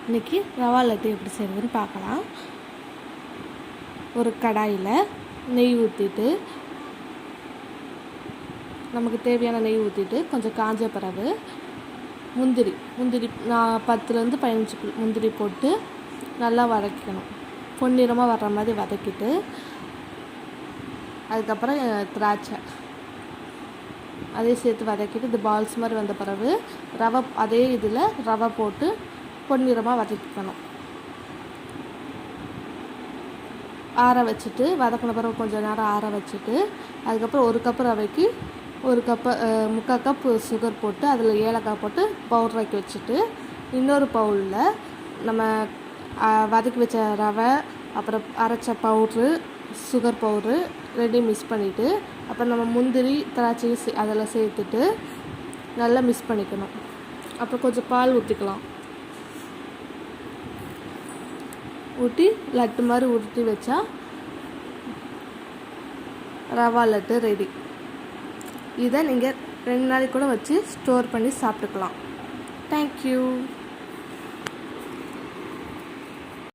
இன்றைக்கி ரவா லட்டு எப்படி செய்கிறதுன்னு பார்க்கலாம். ஒரு கடாயில் நெய் ஊற்றிட்டு, நமக்கு தேவையான நெய் ஊற்றிட்டு கொஞ்சம் காஞ்ச பிறகு முந்திரி நான் 10லேருந்து 15 முந்திரி போட்டு நல்லா வதக்கிக்கணும். பொன்னிறமாக வர்ற மாதிரி வதக்கிட்டு, அதுக்கப்புறம் திராட்சை அதையும் சேர்த்து வதக்கிட்டு இது பால்ஸ் மாதிரி வந்த பிறகு அதே இதில் ரவை போட்டு பொன்னிறமாக வதக்கிக்கணும். ஆற வச்சுட்டு வதக்கின பிறகு கொஞ்சம் நேரம் ஆற வச்சுட்டு, அதுக்கப்புறம் 1 கப்பு ரவைக்கு 3/4 கப் சுகர் போட்டு அதில் ஏலக்காய் போட்டு பவுடராக்கி வச்சுட்டு, இன்னொரு பவுலில் நம்ம வதக்கி வச்ச ரவை, அப்புறம் அரைச்ச பவுட்ரு, சுகர் பவுட்ரு ரெண்டையும் மிக்ஸ் பண்ணிவிட்டு, அப்புறம் நம்ம முந்திரி திராட்சையும் அதெல்லாம் சேர்த்துட்டு நல்லா மிக்ஸ் பண்ணிக்கணும். அப்புறம் கொஞ்சம் பால் ஊற்றிக்கலாம். ஊற்றி லட்டு மாதிரி உருட்டி வச்சா ரவா லட்டு ரெடி. இதை நீங்கள் 2 நாளைக்கு கூட வச்சு ஸ்டோர் பண்ணி சாப்பிட்டுக்கலாம். தேங்க்யூ.